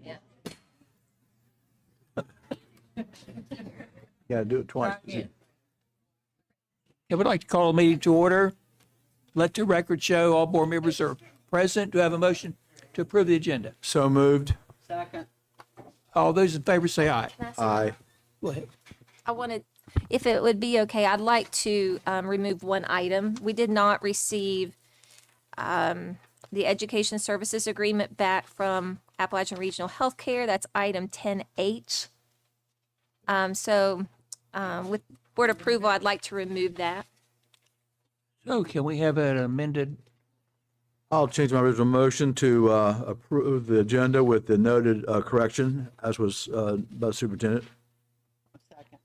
Yeah. Yeah, do it twice. Yeah. I would like to call a meeting to order. Let the record show all board members are present. Do I have a motion to approve the agenda? So moved. Second. All those in favor say aye. Can I say Aye. Go ahead. I wanted, if it would be okay, I'd like to remove one item. We did not receive the Education Services Agreement back from Appalachian Regional Healthcare. That's item 10H. With board approval, I'd like to remove that. So can we have an amended? I'll change my original motion to approve the agenda with the noted correction, as was by the superintendent. Second.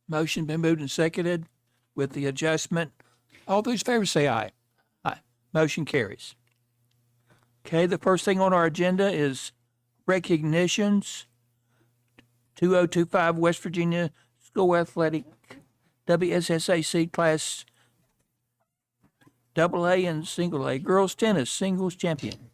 Motion been moved and seconded with the adjustment. All those in favor say aye. Aye. Motion carries. Okay, the first thing on our agenda is recognitions. 2025 West Virginia School Athletic WSSAC Class AA and Single A Girls Tennis Singles Champion.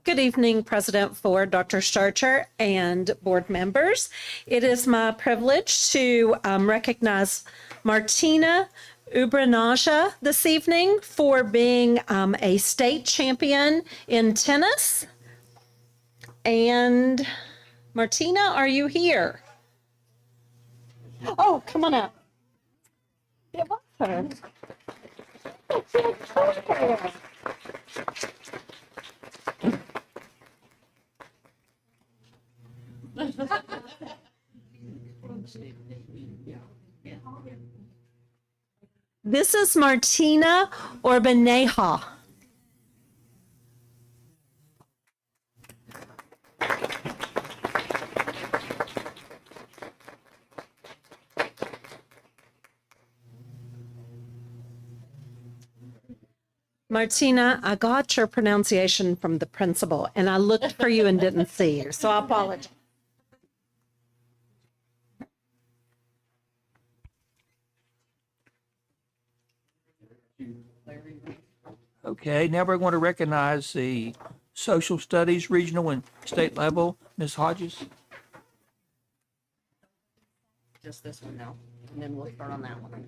Good evening, President Ford, Dr. Starcher, and board members. It is my privilege to recognize Martina Ubranaja this evening for being a state champion in tennis. And Martina, are you here? Oh, come on up. It was her. This is Martina Orbaneja. Martina, I got your pronunciation from the principal, and I looked for you and didn't see you, so I apologize. Okay, now we're going to recognize the social studies regional and state level. Ms. Hodges? Just this one now, and then we'll start on that one.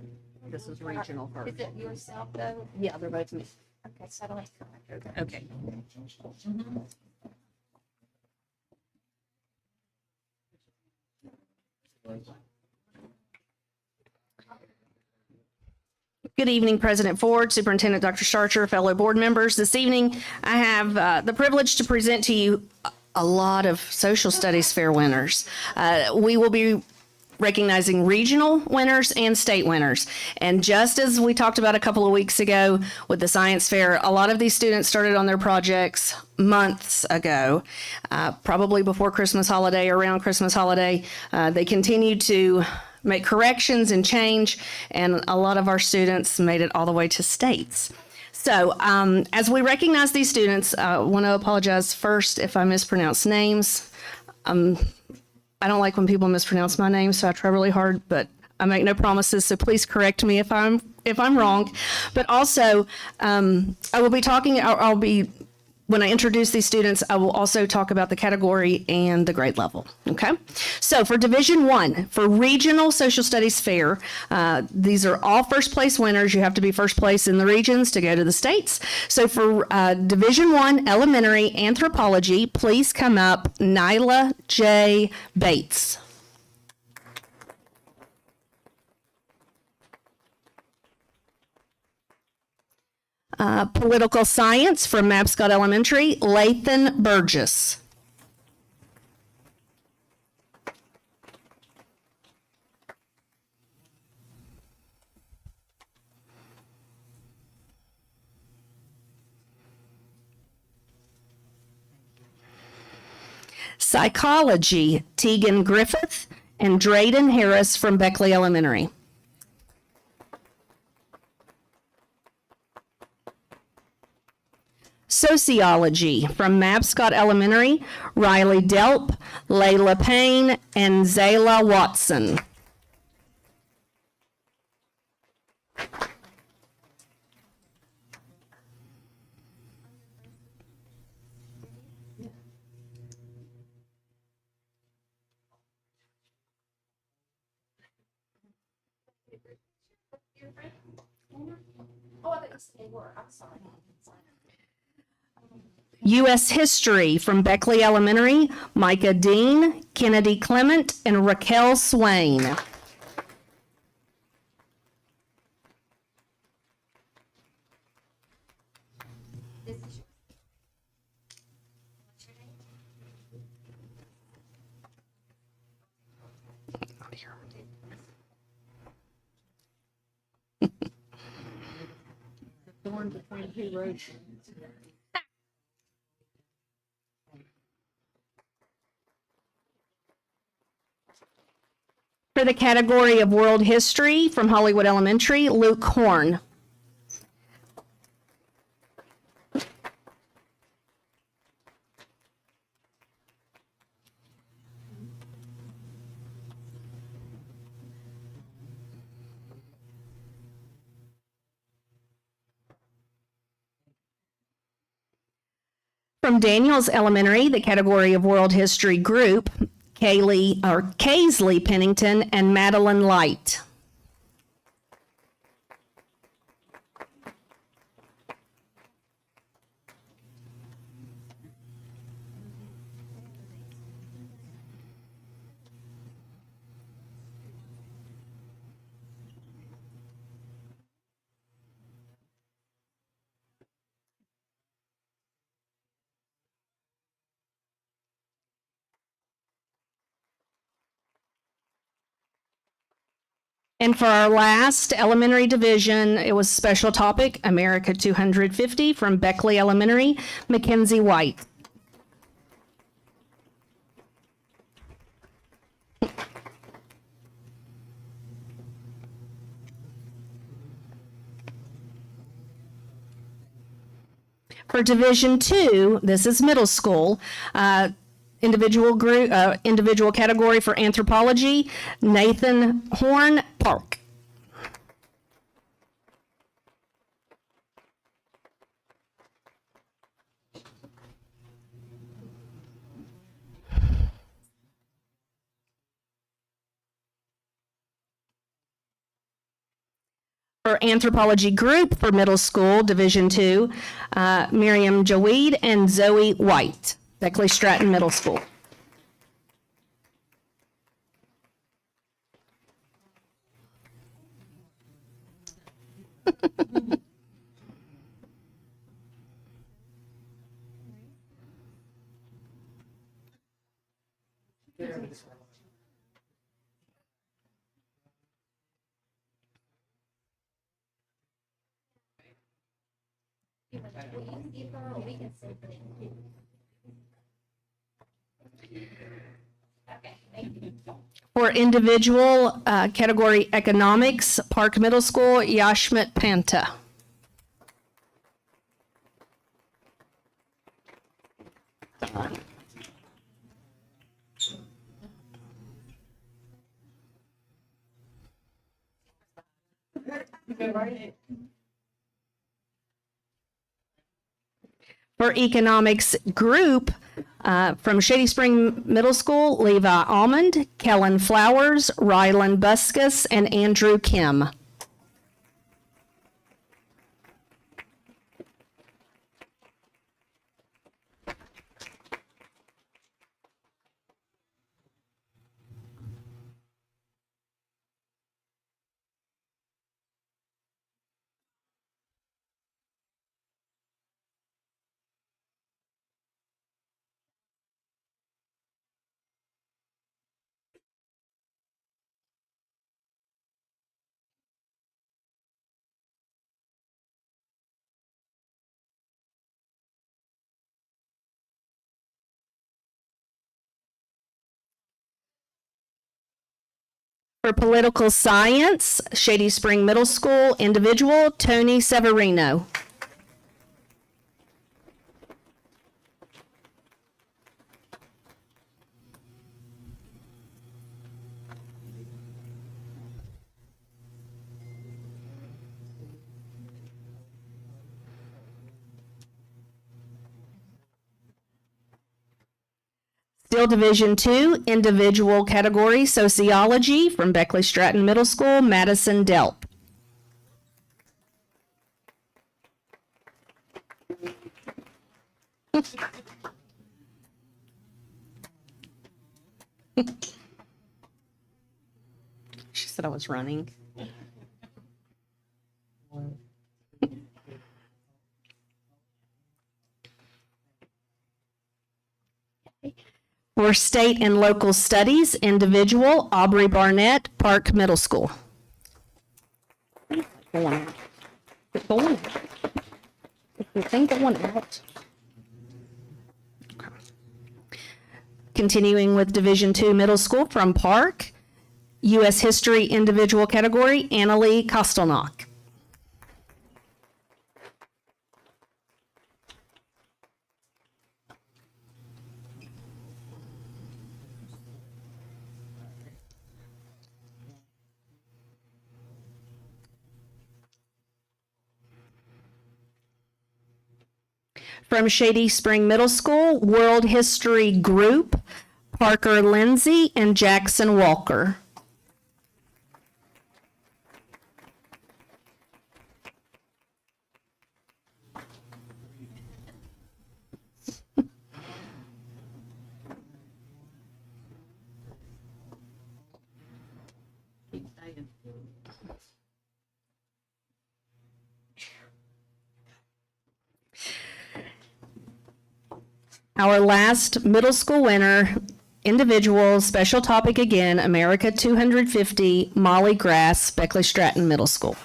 This is regional first. Is it yourself, though? Yeah, they're both me. Okay, so I don't have to. Okay. Good evening, President Ford, Superintendent Dr. Starcher, fellow board members. This evening, I have the privilege to present to you a lot of social studies fair winners. We will be recognizing regional winners and state winners. And just as we talked about a couple of weeks ago with the science fair, a lot of these students started on their projects months ago, probably before Christmas holiday, around Christmas holiday. They continued to make corrections and change, and a lot of our students made it all the way to states. So as we recognize these students, I want to apologize first if I mispronounce names. I don't like when people mispronounce my name, so I try really hard, but I make no promises, so please correct me if I'm wrong. But also, I will be talking, when I introduce these students, I will also talk about the category and the grade level, okay? So for Division 1, for Regional Social Studies Fair, these are all first place winners. You have to be first place in the regions to go to the states. So for Division 1 Elementary Anthropology, please come up, Nyla J. Bates. Political Science from Mabscott Elementary, Lathan Burgess. Psychology, Tegan Griffith and Drayden Harris from Beckley Elementary. Sociology from Mabscott Elementary, Riley Delp, Layla Payne, and Zayla Watson. U.S. History from Beckley Elementary, Micah Dean, Kennedy Clement, and Raquel Swain. Thorn between two roads. For the category of World History from Hollywood Elementary, Luke Horn. From Daniels Elementary, the category of World History Group, Kaisley Pennington and Madeline Light. And for our last elementary division, it was special topic, America 250 from Beckley Elementary, Mackenzie White. For Division 2, this is middle school, individual category for anthropology, Nathan Horn Park. For anthropology group for middle school, Division 2, Miriam Jaweed and Zoe White, Beckley Stratton Middle School. For individual category economics, Park Middle School, Yashmit Panta. For economics group, from Shady Spring Middle School, Levi Almond, Kellen Flowers, Rylan Buskus, and Andrew Kim. For political science, Shady Spring Middle School, individual, Tony Severino. Still Division II, individual category, sociology from Beckley Stratton Middle School, Madison Delp. She said I was running. For state and local studies, individual, Aubrey Barnett, Park Middle School. Going out. It's going out. Is the thing going out? Okay. Continuing with Division II Middle School from Park, U.S. History individual category, Annalee Kostelnock. From Shady Spring Middle School, World History Group, Parker Lindsay and Jackson Walker. Our last middle school winner, individual, special topic again, America 250, Molly Grass, Beckley Stratton Middle School.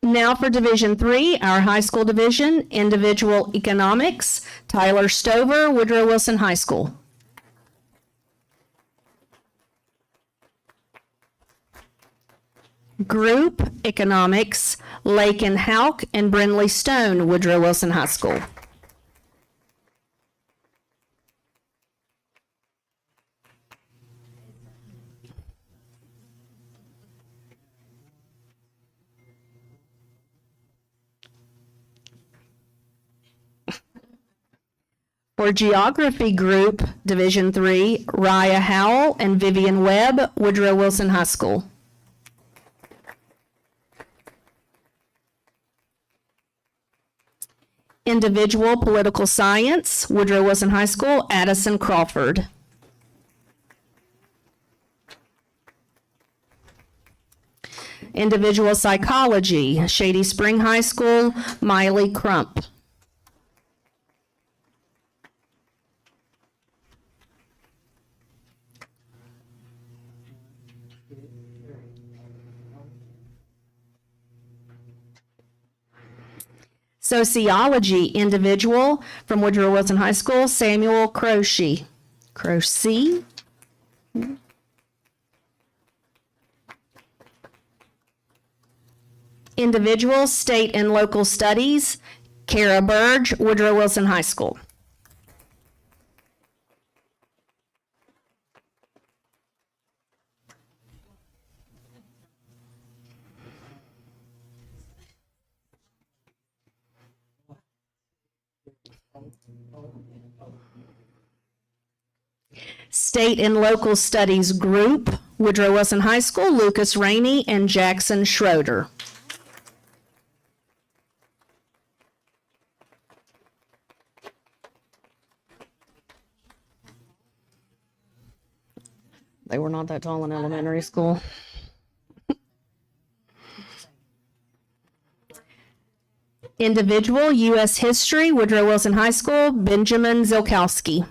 Now for Division III, our high school division, individual economics, Tyler Stover, Woodrow Wilson High School. Group economics, Lake and Houck and Brindley Stone, Woodrow Wilson High School. For geography group, Division III, Raya Howell and Vivian Webb, Woodrow Wilson High School. Individual political science, Woodrow Wilson High School, Addison Crawford. Individual psychology, Shady Spring High School, Miley Crump. Sociology individual from Woodrow Wilson High School, Samuel Croce. Croce? Individual state and local studies, Kara Burge, Woodrow Wilson High School. State and Local Studies Group, Woodrow Wilson High School, Lucas Rainey and Jackson Schroeder. They were not that tall in elementary school. Individual, U.S. History, Woodrow Wilson High School, Benjamin Zilkowski.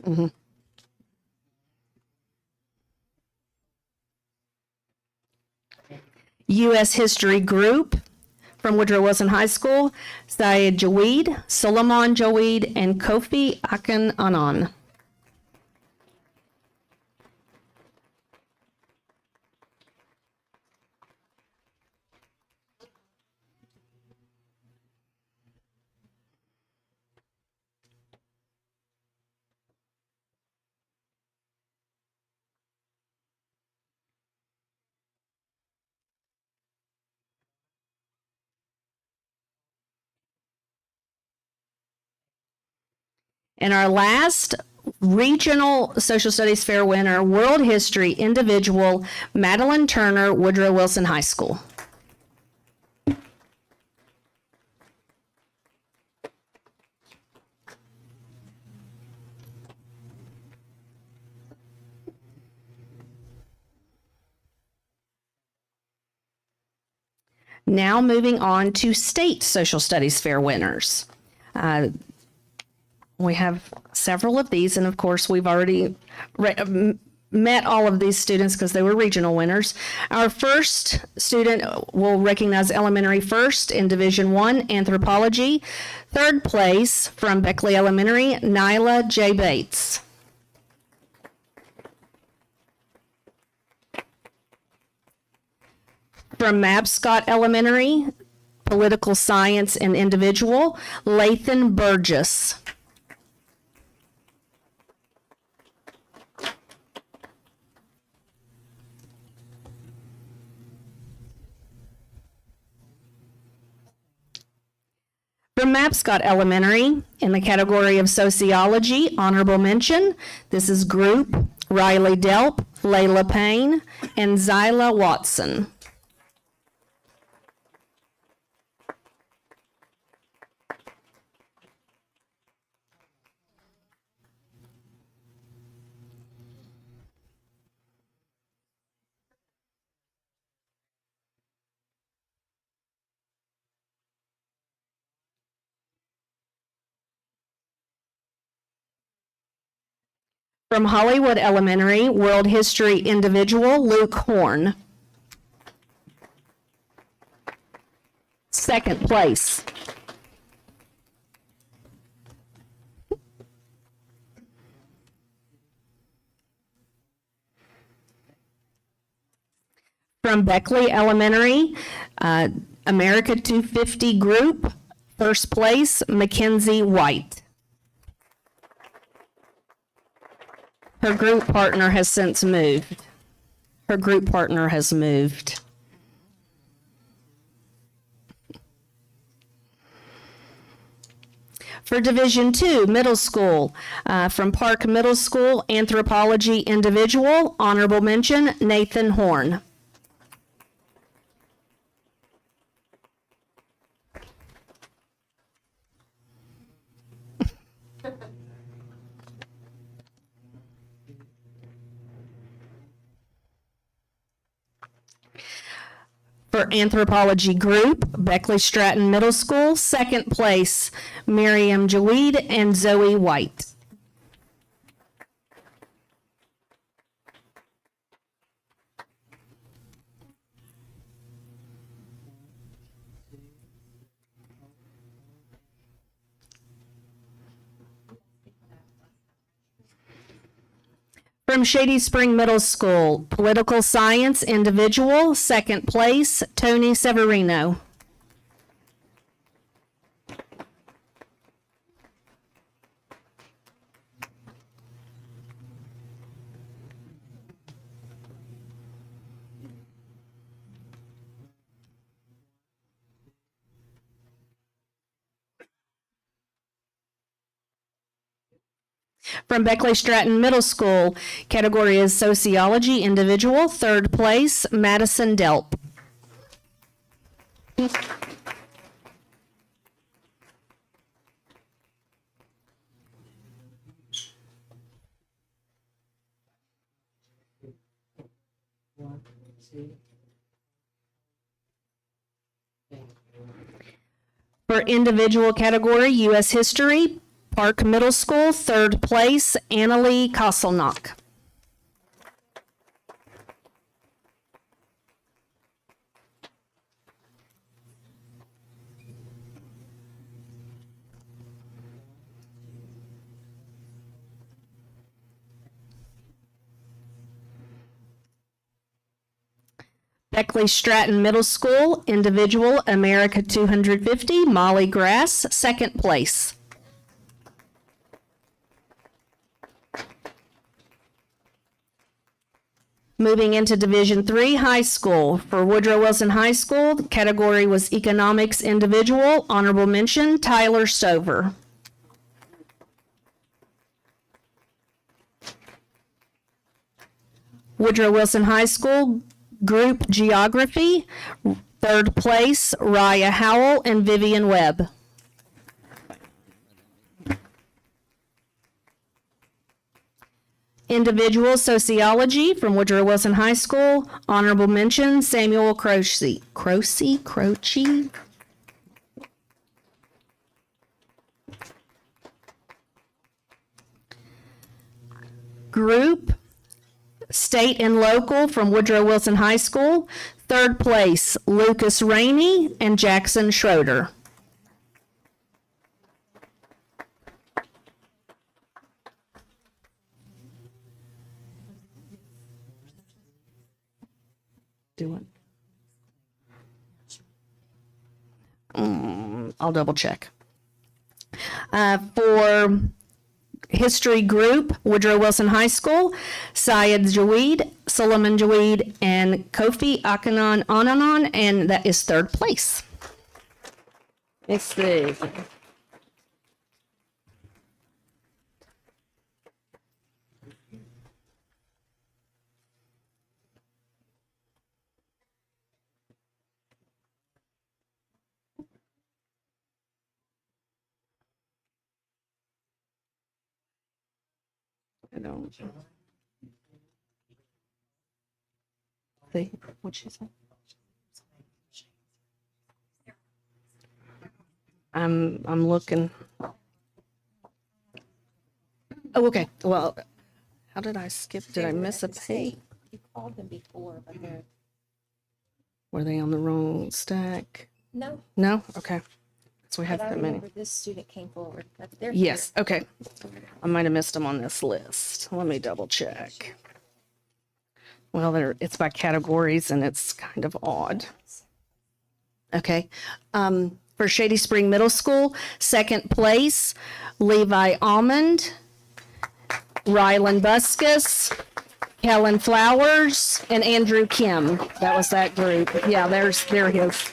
Mm-hmm. U.S. History Group from Woodrow Wilson High School, Syed Jaweed, Solomon Jaweed, and Kofi Akin Anan. And our last regional social studies fair winner, world history individual, Madeline Turner, Woodrow Wilson High School. Now moving on to state social studies fair winners. We have several of these, and of course, we've already met all of these students because they were regional winners. Our first student will recognize elementary first in Division I, Anthropology. Third place from Beckley Elementary, Nyla J. Bates. From Mabscott Elementary, Political Science and Individual, Lathan Burgess. From Mabscott Elementary, in the category of Sociology, honorable mention, this is group Riley Delp, Layla Payne, and Zyla Watson. From Hollywood Elementary, World History Individual, Luke Horn. Second place. From Beckley Elementary, America 250 Group, first place, Mackenzie White. Her group partner has since moved. Her group partner has moved. For Division II, middle school, from Park Middle School, Anthropology Individual, honorable mention, Nathan Horn. For Anthropology Group, Beckley Stratton Middle School, second place, Miriam Jaweed and Zoe White. From Shady Spring Middle School, Political Science Individual, second place, Tony Severino. From Beckley Stratton Middle School, category is Sociology Individual, third place, Madison Delp. For individual category, U.S. History, Park Middle School, third place, Annalie Kosselnock. Beckley Stratton Middle School, individual, America 250, Molly Grass, second place. Moving into Division III, high school. For Woodrow Wilson High School, the category was Economics Individual, honorable mention, Tyler Stover. Woodrow Wilson High School, Group Geography. Third place, Raya Howell and Vivian Webb. Individual Sociology from Woodrow Wilson High School. Honorable mention, Samuel Croce. Croce? Group State and Local from Woodrow Wilson High School. Third place, Lucas Rainey and Jackson Schroeder. Do it. I'll double check. For History Group, Woodrow Wilson High School, Syed Jaweed, Solomon Jaweed, and Kofi Ananon, and that is third place. Let's see. I don't. See what she said? I'm looking. Oh, okay. Well, how did I skip? Did I miss a page? You called them before, but they're, Were they on the wrong stack? no, No? Okay. So we have but I that many. remember this student came forward. They're Yes, okay. I might have missed them on this list. Let me double check. Well, it's by categories and it's kind of odd. Okay. For Shady Spring Middle School, second place, Levi Almond, Rylan Buskus, Kellen Flowers, and Andrew Kim. That was that group. Yeah, there he is.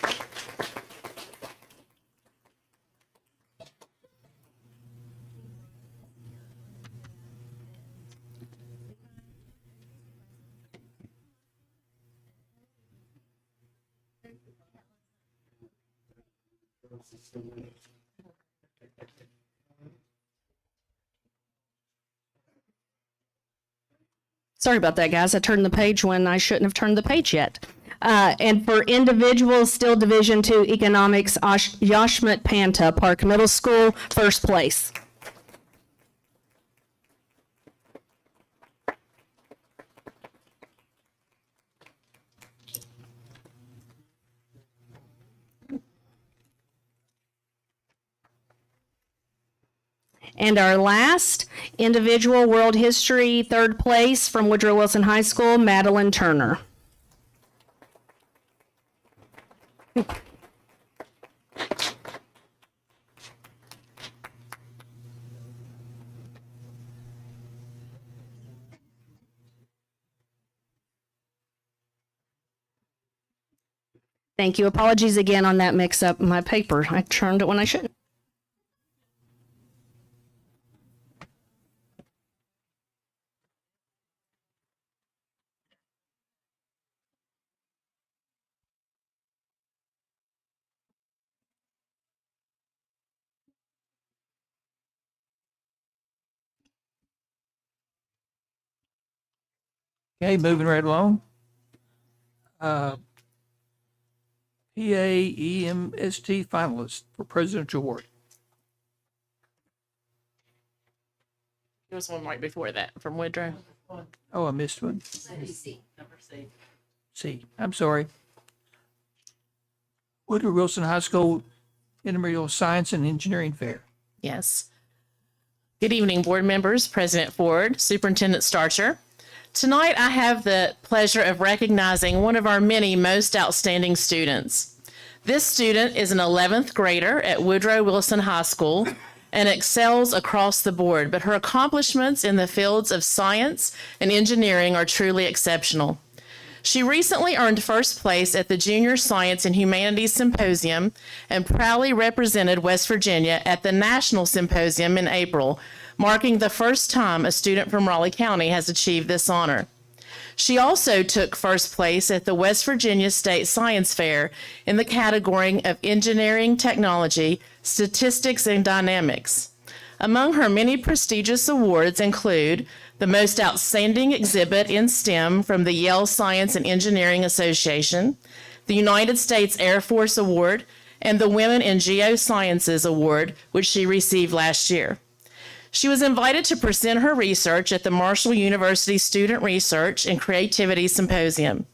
Sorry about that, guys. I turned the page when I shouldn't have turned the page yet. And for individuals, still Division II Economics, Yashmat Panta, Park Middle School, first place. And our last individual world history, third place from Woodrow Wilson High School, Madeline Turner. Thank you. Apologies again on that mix up in my paper. I turned it when I shouldn't. Okay, moving right along. PAEMST finalist for Presidential Award. There was one right before that from Woodrow. Oh, I missed one. C. I'm sorry. Woodrow Wilson High School Intramural Science and Engineering Fair. Yes. Good evening, board members, President Ford, Superintendent Starcher. Tonight, I have the pleasure of recognizing one of our many most outstanding students. This student is an 11th grader at Woodrow Wilson High School and excels across the board, but her accomplishments in the fields of science and engineering are truly exceptional. She recently earned first place at the Junior Science and Humanities Symposium and proudly represented West Virginia at the National Symposium in April, marking the first time a student from Raleigh County has achieved this honor. She also took first place at the West Virginia State Science Fair in the category of Engineering Technology, Statistics, and Dynamics. Among her many prestigious awards include the Most Outstanding Exhibit in STEM from the Yale Science and Engineering Association, the United States Air Force Award, and the Women in Geosciences Award, which she received last year. She was invited to present her research at the Marshall University Student Research and Creativity Symposium.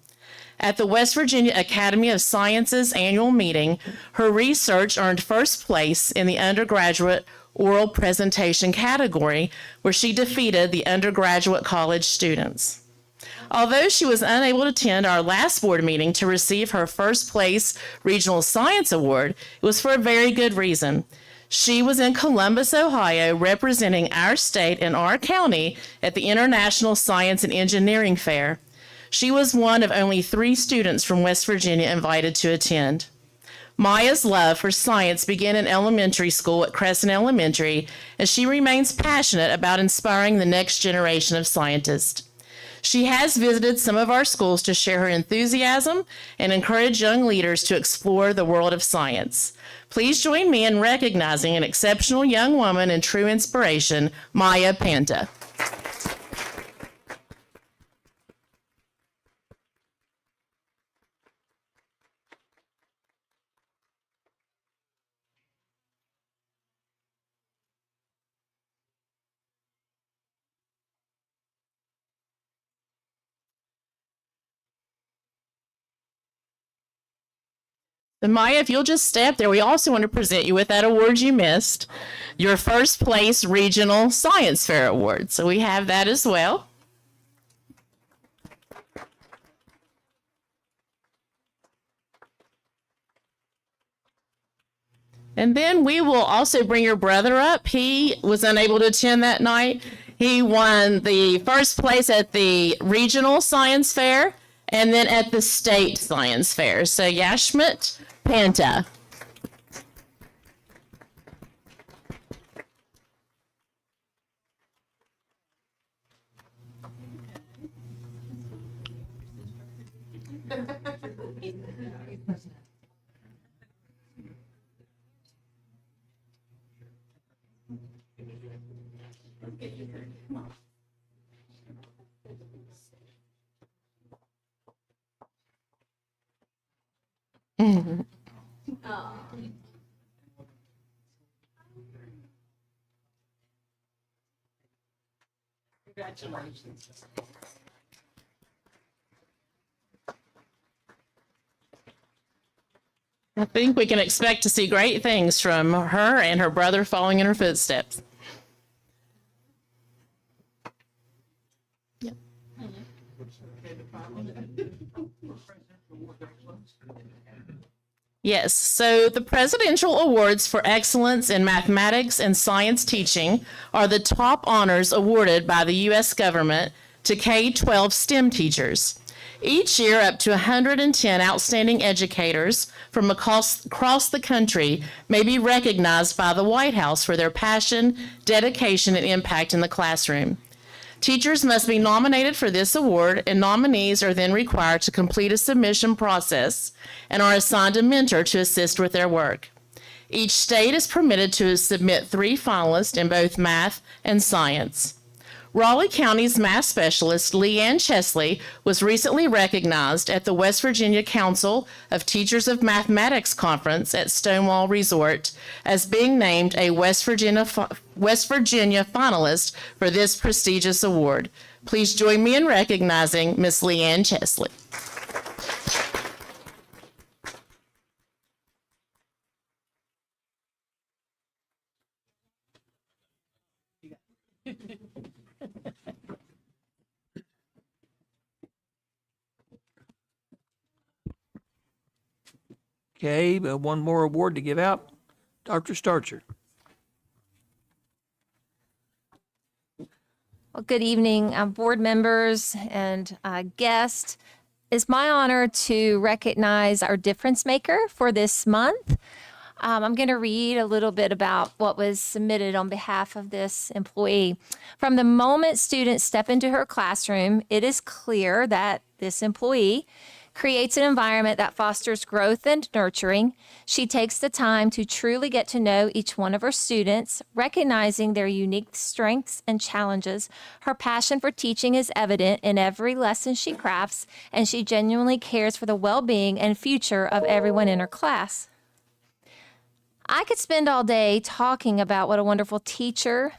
At the West Virginia Academy of Sciences annual meeting, her research earned first place in the undergraduate oral presentation category, where she defeated the undergraduate college students. Although she was unable to attend our last board meeting to receive her first place Regional Science Award, it was for a very good reason. She was in Columbus, Ohio, representing our state and our county at the International Science and Engineering Fair. She was one of only 3 students from West Virginia invited to attend. Maya's love for science began in elementary school at Crescent Elementary, and she remains passionate about inspiring the next generation of scientists. She has visited some of our schools to share her enthusiasm and encourage young leaders to explore the world of science. Please join me in recognizing an exceptional young woman and true inspiration, Maya Panta. So Maya, if you'll just step there, we also want to present you with that award you missed, your first place Regional Science Fair Award. So we have that as well. And then we will also bring your brother up. He was unable to attend that night. He won the first place at the Regional Science Fair and then at the State Science Fair. So Yashmit Panta. Congratulations. I think we can expect to see great things from her and her brother following in her footsteps. Yes, so the Presidential Awards for Excellence in Mathematics and Science Teaching are the top honors awarded by the U.S. government to K-12 STEM teachers. Each year, up to 110 outstanding educators from across the country may be recognized by the White House for their passion, dedication, and impact in the classroom. Teachers must be nominated for this award, and nominees are then required to complete a submission process and are assigned a mentor to assist with their work. Each state is permitted to submit 3 finalists in both math and science. Raleigh County's math specialist, Leanne Chesley, was recently recognized at the West Virginia Council of Teachers of Mathematics Conference at Stonewall Resort as being named a West Virginia finalist for this prestigious award. Please join me in recognizing Ms. Leanne Chesley. Okay, one more award to give out. Dr. Starcher. Well, good evening, board members and guests. It's my honor to recognize our difference maker for this month. I'm going to read a little bit about what was submitted on behalf of this employee. From the moment students step into her classroom, it is clear that this employee creates an environment that fosters growth and nurturing. She takes the time to truly get to know each one of her students, recognizing their unique strengths and challenges. Her passion for teaching is evident in every lesson she crafts, and she genuinely cares for the well-being and future of everyone in her class. I could spend all day talking about what a wonderful teacher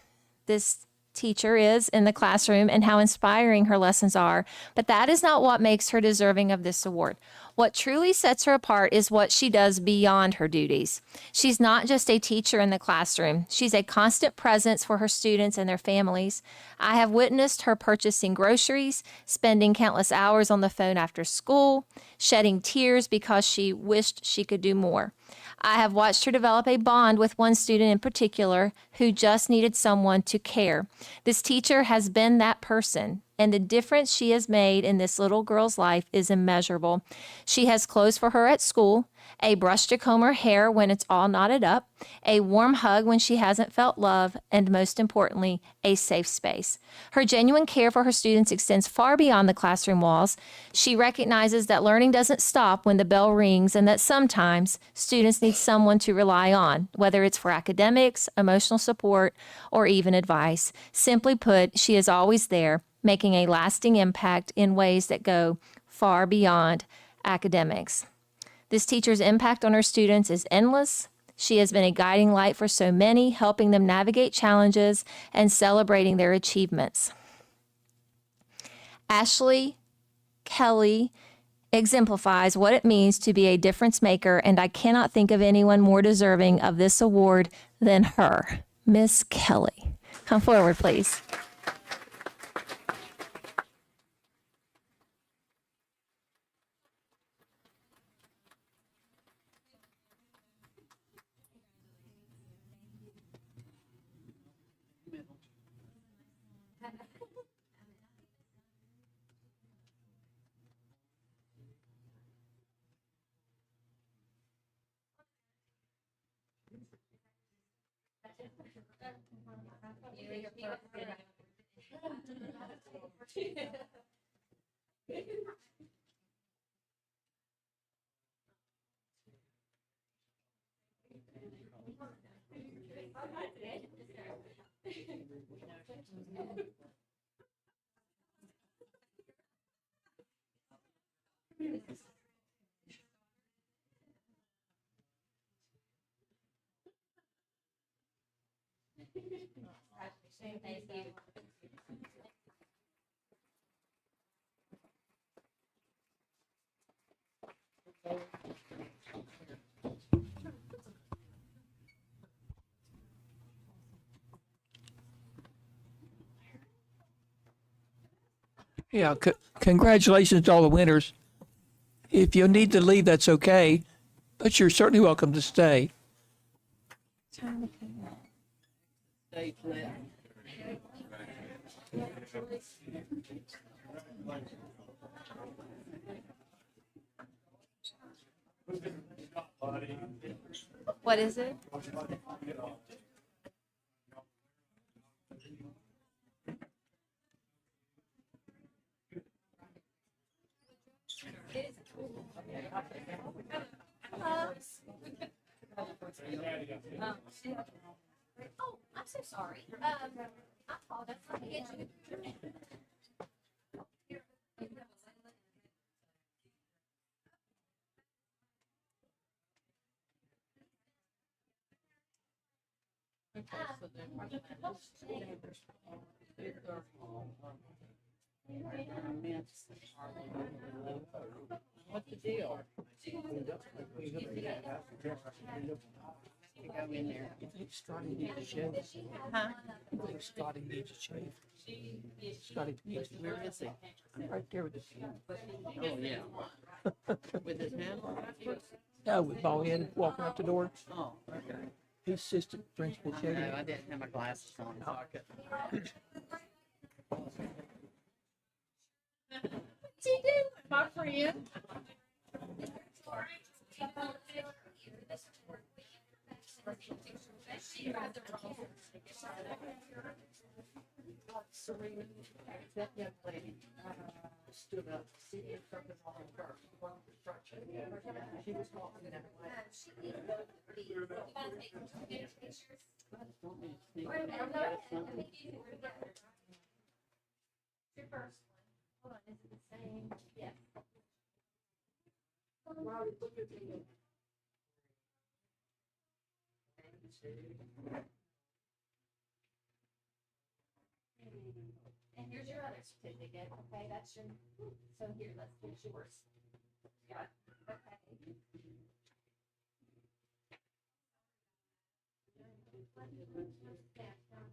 this teacher is in the classroom and how inspiring her lessons are, but that is not what makes her deserving of this award. What truly sets her apart is what she does beyond her duties. She's not just a teacher in the classroom. She's a constant presence for her students and their families. I have witnessed her purchasing groceries, spending countless hours on the phone after school, shedding tears because she wished she could do more. I have watched her develop a bond with one student in particular who just needed someone to care. This teacher has been that person, and the difference she has made in this little girl's life is immeasurable. She has clothes for her at school, a brush to comb her hair when it's all knotted up, a warm hug when she hasn't felt love, and most importantly, a safe space. Her genuine care for her students extends far beyond the classroom walls. She recognizes that learning doesn't stop when the bell rings and that sometimes students need someone to rely on, whether it's for academics, emotional support, or even advice. Simply put, she is always there, making a lasting impact in ways that go far beyond academics. This teacher's impact on her students is endless. She has been a guiding light for so many, helping them navigate challenges and celebrating their achievements. Ashley Kelly exemplifies what it means to be a difference maker, and I cannot think of anyone more deserving of this award than her. Miss Kelly. Come forward, please. Yeah, congratulations to all the winners. If you need to leave, that's okay, but you're certainly welcome to stay. Stage left. What is it? Oh, I'm so sorry. I apologize. Let me get you. What's the deal? To go in there. Scotty needs to shave. Huh? Scotty needs to shave. Scotty needs to. Where is he? Right there with his. Oh, yeah. With his hand? Yeah, with ball in, walking out the door. Oh, okay. His assistant principal No, shaving. I didn't have my glasses on, so I couldn't. What's he doing, my friend? That young lady stood up, see if something on her, one construction. She was walking that way. And here's your other certificate, okay, that's your, so here, here's yours. Yeah, okay. Okay, now you stand there with that one.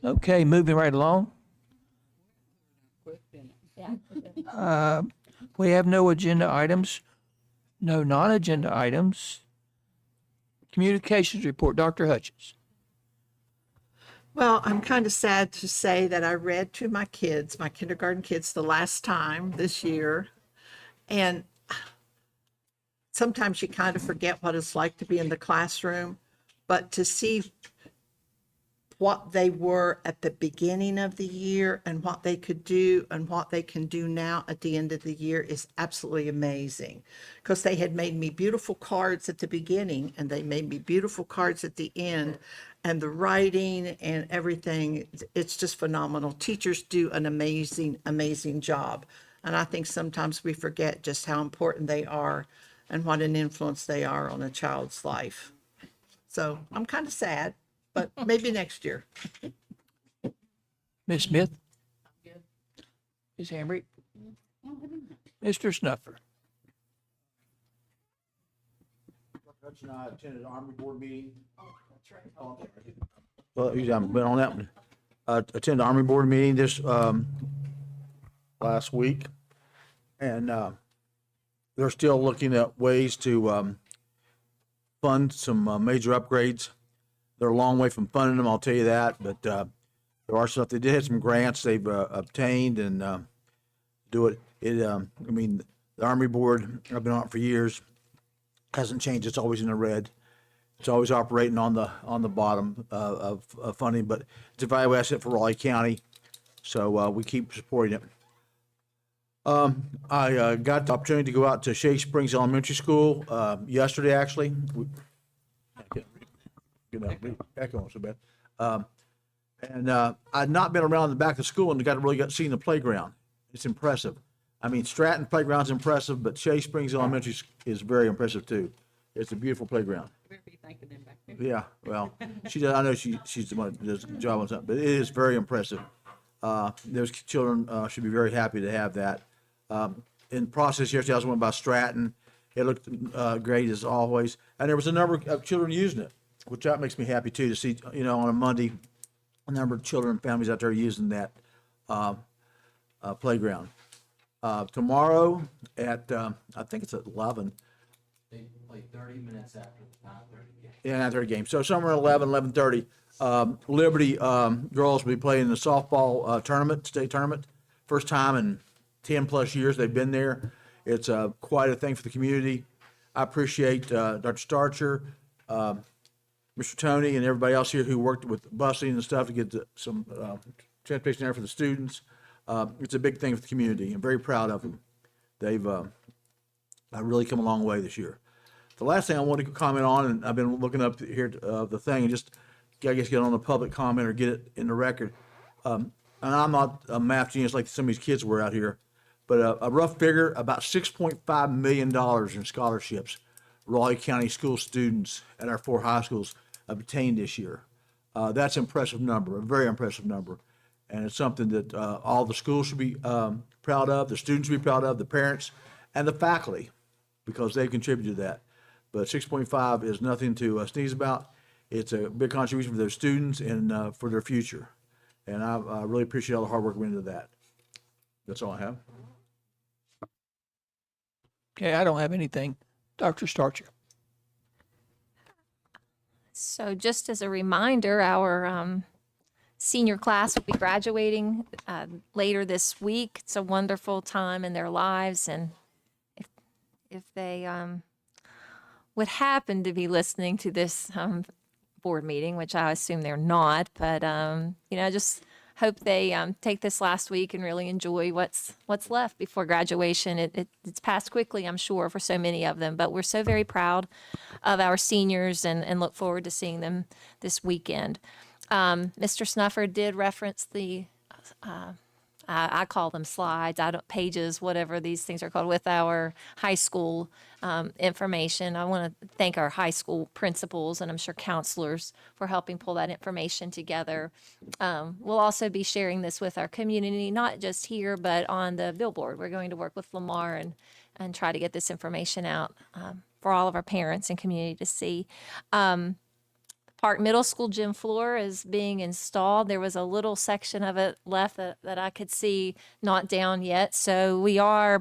Okay, moving right along. We have no agenda items, no non-agenda items. Communications report, Dr. Hutchins. Well, I'm kind of sad to say that I read to my kids, my kindergarten kids, the last time this year. And sometimes you kind of forget what it's like to be in the classroom, but to see what they were at the beginning of the year and what they could do and what they can do now at the end of the year is absolutely amazing. Because they had made me beautiful cards at the beginning and they made me beautiful cards at the end, and the writing and everything, it's just phenomenal. Teachers do an amazing, amazing job. And I think sometimes we forget just how important they are and what an influence they are on a child's life. So I'm kind of sad, but maybe next year. Ms. Smith? Ms. Hambrick? Mr. Snuffer? Hutch and I attended an Army Board meeting. Well, usually I haven't been on that one. Attended the Army Board meeting this, last week. And, they're still looking at ways to, fund some, major upgrades. They're a long way from funding them, I'll tell you that, but, there are stuff, they did have some grants they've, obtained and, do it. I mean, the Army Board, I've been on it for years, hasn't changed. It's always in the red. It's always operating on the bottom of funding, but it's a value asset for Raleigh County, so we keep supporting it. I got the opportunity to go out to Shea Springs Elementary School yesterday, actually. Echo so bad. And I'd not been around the back of the school and got seen the playground. It's impressive. I mean, Stratton Playground's impressive, but Shea Springs Elementary is very impressive too. It's a beautiful playground. We'll be thanking them back there. Yeah, well, she does. I know she's the one that does a good job on something, but it is very impressive. Those children should be very happy to have that. In the process yesterday, I was went by Stratton. It looked great as always, and there was a number of children using it, which that makes me happy too to see. On a Monday, a number of children and families out there using that playground. Tomorrow at I think it's at 11. They play 30 minutes after the 9:30 game. Yeah, 9:30 game. So somewhere at 11:30, Liberty girls will be playing the softball tournament, state tournament. First time in 10 plus years they've been there. It's quite a thing for the community. I appreciate Dr. Starcher, Mr. Tony, and everybody else here who worked with busing and stuff to get some transportation there for the students. It's a big thing for the community. I'm very proud of them. They've really come a long way this year. The last thing I wanted to comment on, and I've been looking up here the thing and just, I guess, get on the public comment or get it in the record. And I'm not a math genius like some of these kids were out here, but a rough figure, about $6.5 million in scholarships Raleigh County school students at our 4 high schools obtained this year. That's an impressive number, a very impressive number. And it's something that all the schools should be proud of, the students should be proud of, the parents, and the faculty, because they contributed to that. But 6.5 is nothing to sneeze about. It's a big contribution for their students and for their future. And I really appreciate all the hard work went into that. That's all I have. Okay, I don't have anything. Dr. Starcher. So just as a reminder, our senior class will be graduating later this week. It's a wonderful time in their lives, and if they would happen to be listening to this board meeting, which I assume they're not, but just hope they take this last week and really enjoy what's left before graduation. It's passed quickly, I'm sure, for so many of them, but we're so very proud of our seniors and look forward to seeing them this weekend. Mr. Snuffer did reference the I call them slides, pages, whatever these things are called, with our high school information. I want to thank our high school principals and I'm sure counselors for helping pull that information together. We'll also be sharing this with our community, not just here, but on the billboard. We're going to work with Lamar and try to get this information out for all of our parents and community to see. Park Middle School gym floor is being installed. There was a little section of it left that I could see not down yet. So we are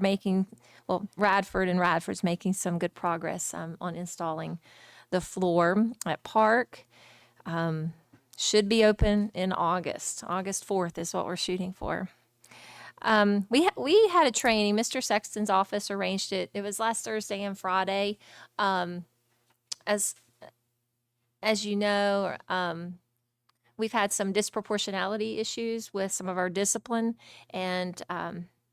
Radford's making some good progress on installing the floor at Park. Should be open in August. August 4th is what we're shooting for. We had a training. Mr. Sexton's office arranged it. It was last Thursday and Friday. As you know, we've had some disproportionality issues with some of our discipline, and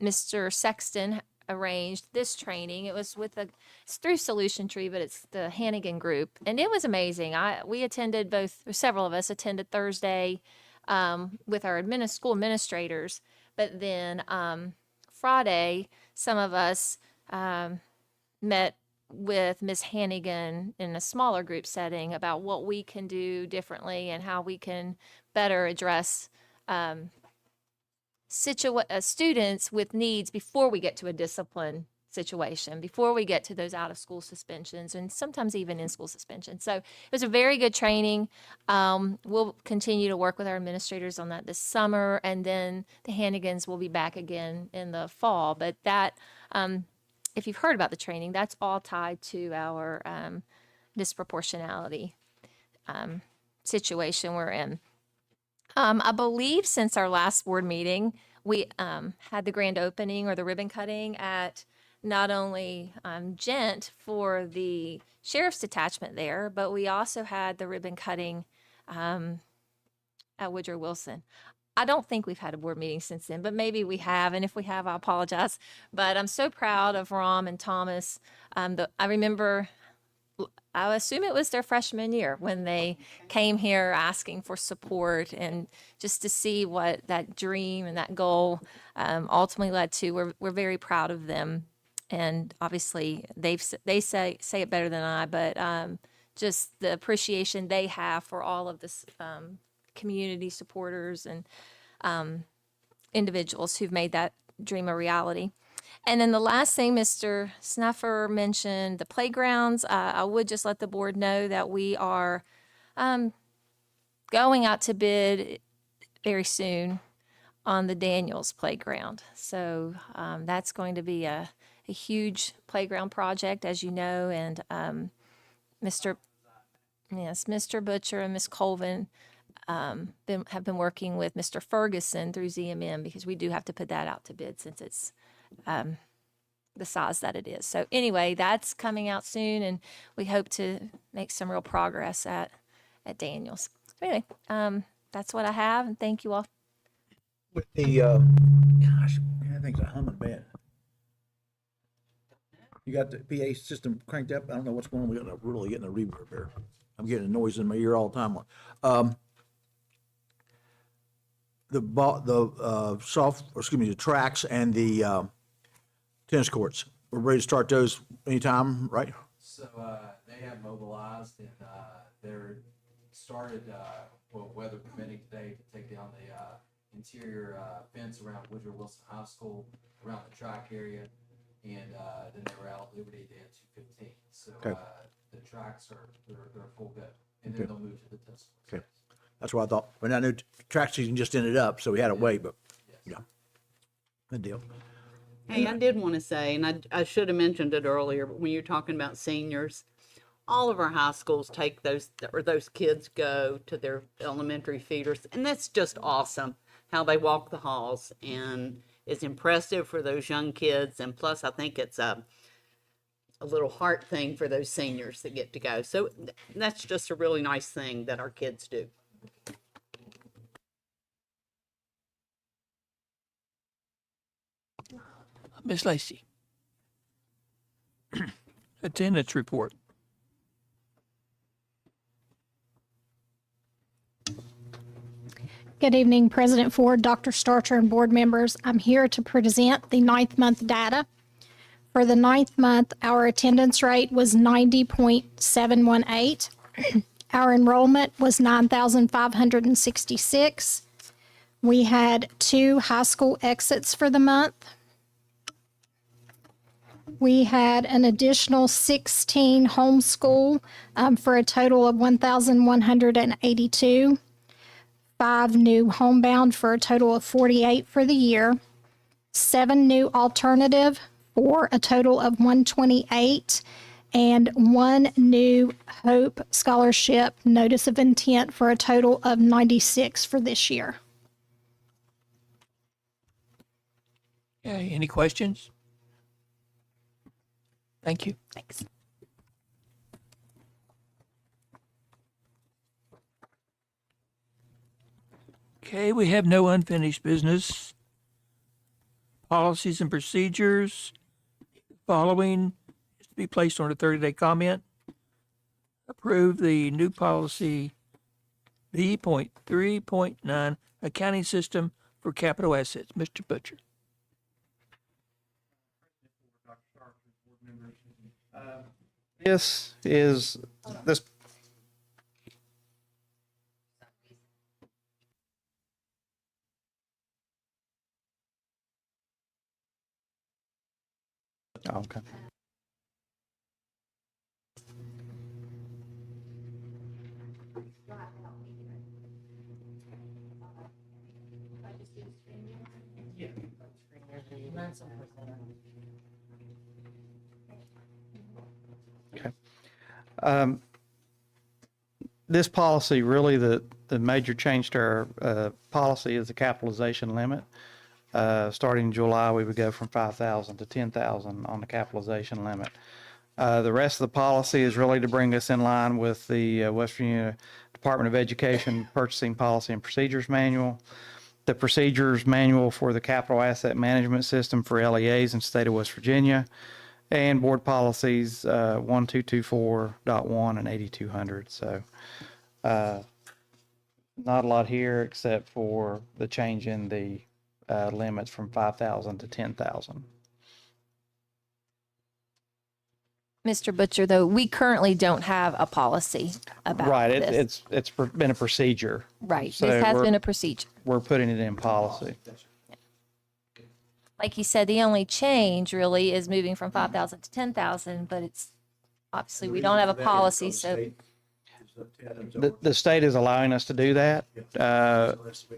Mr. Sexton arranged this training. It was it's through Solution Tree, but it's the Hannigan group, and it was amazing. We attended several of us attended Thursday with our school administrators, but then Friday, some of us met with Ms. Hannigan in a smaller group setting about what we can do differently and how we can better address students with needs before we get to a discipline situation, before we get to those out of school suspensions and sometimes even in school suspension. So it was a very good training. We'll continue to work with our administrators on that this summer, and then the Hannigans will be back again in the fall. But that if you've heard about the training, that's all tied to our disproportionality situation we're in. I believe since our last board meeting, we had the grand opening or the ribbon cutting at not only Gent for the sheriff's detachment there, but we also had the ribbon cutting at Woodrow Wilson. I don't think we've had a board meeting since then, but maybe we have. And if we have, I apologize. But I'm so proud of Rom and Thomas. I remember, I assume it was their freshman year when they came here asking for support, and just to see what that dream and that goal ultimately led to. We're very proud of them. And obviously they say it better than I, but just the appreciation they have for all of this community supporters and individuals who've made that dream a reality. And then the last thing, Mr. Snuffer mentioned the playgrounds. I would just let the board know that we are going out to bid very soon on the Daniels playground. So that's going to be a huge playground project, as you know, and Mr. Butcher and Ms. Colvin have been working with Mr. Ferguson through ZMM, because we do have to put that out to bid since it's the size that it is. So anyway, that's coming out soon, and we hope to make some real progress at Daniels. So anyway, that's what I have, and thank you all. With the, gosh, I think it's a humming bad. You got the PA system cranked up? I don't know what's going on. We're really getting a reverb here. I'm getting a noise in my ear all the time. The tracks and the tennis courts. We're ready to start those anytime, right? So, they have mobilized and, they're started, well, weather permitting today to take down the, interior, fence around Woodrow Wilson High School, around the track area. And, then they were out at Liberty Day at 2:15. So, Okay. The tracks are, they're full go. And then Okay. they'll move to the tennis courts. Okay. That's what I thought. When I knew track season just ended up, so we had to wait, but, yeah. Good deal. Hey, I did want to say, and I should have mentioned it earlier, but when you're talking about seniors, all of our high schools take those, or those kids go to their elementary feeders, and that's just awesome how they walk the halls, and it's impressive for those young kids, and plus I think it's a little heart thing for those seniors that get to go. So that's just a really nice thing that our kids do. Ms. Lacy. Attendance report. Good evening, President Ford, Dr. Starcher, and board members. I'm here to present the ninth month data. For the ninth month, our attendance rate was 90.718. Our enrollment was 9,566. We had 2 high school exits for the month. We had an additional 16 homeschool for a total of 1,182. 5 new homebound for a total of 48 for the year. 7 new alternative for a total of 128. And 1 new Hope Scholarship Notice of Intent for a total of 96 for this year. Okay, any questions? Thank you. Thanks. Okay, we have no unfinished business. Policies and procedures. Following is to be placed on a 30-day comment. Approve the new policy B.3.9 accounting system for capital assets. Mr. Butcher. This is this. Oh, okay. Okay. This policy, really, the major change to our policy is the capitalization limit. Starting in July, we would go from 5,000 to 10,000 on the capitalization limit. The rest of the policy is really to bring us in line with the West Virginia Department of Education Purchasing Policy and Procedures Manual, the Procedures Manual for the Capital Asset Management System for LEAs in the state of West Virginia, and board policies 1224.1 and 8200. So not a lot here except for the change in the limits from 5,000 to 10,000. Mr. Butcher, though, we currently don't have a policy about Right, this. it's been a procedure. Right, So this has we're- been a procedure. We're putting it in policy. Like you said, the only change really is moving from 5,000 to 10,000, but it's, obviously, we don't have a policy, so. The state is allowing us to do that.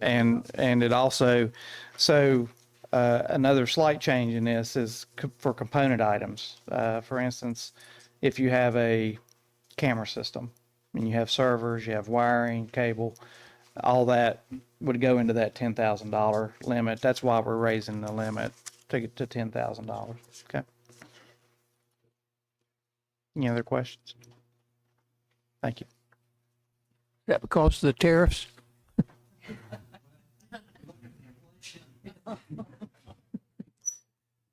And it also, so another slight change in this is for component items. For instance, if you have a camera system and you have servers, you have wiring, cable, all that would go into that $10,000 limit. That's why we're raising the limit to get to $10,000. Okay. Any other questions? Thank you. Is that because of the tariffs?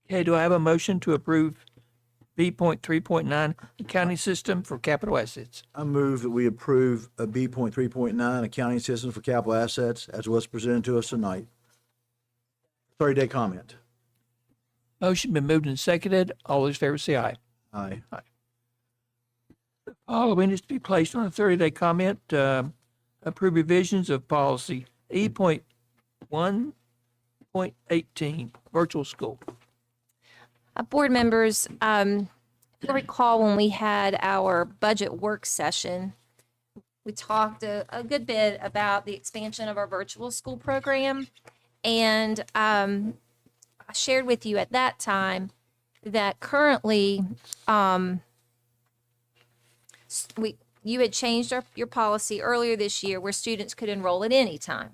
Okay, do I have a motion to approve B.3.9 accounting system for capital assets? I move that we approve a B.3.9 accounting system for capital assets as was presented to us tonight. 30-day comment. Motion been moved and seconded. All those in favor say aye. Aye. Following is to be placed on a 30-day comment, approve revisions of policy E.1.18, virtual school. Board members, you'll recall when we had our budget work session, we talked a good bit about the expansion of our virtual school program. And I shared with you at that time that currently you had changed your policy earlier this year where students could enroll at any time.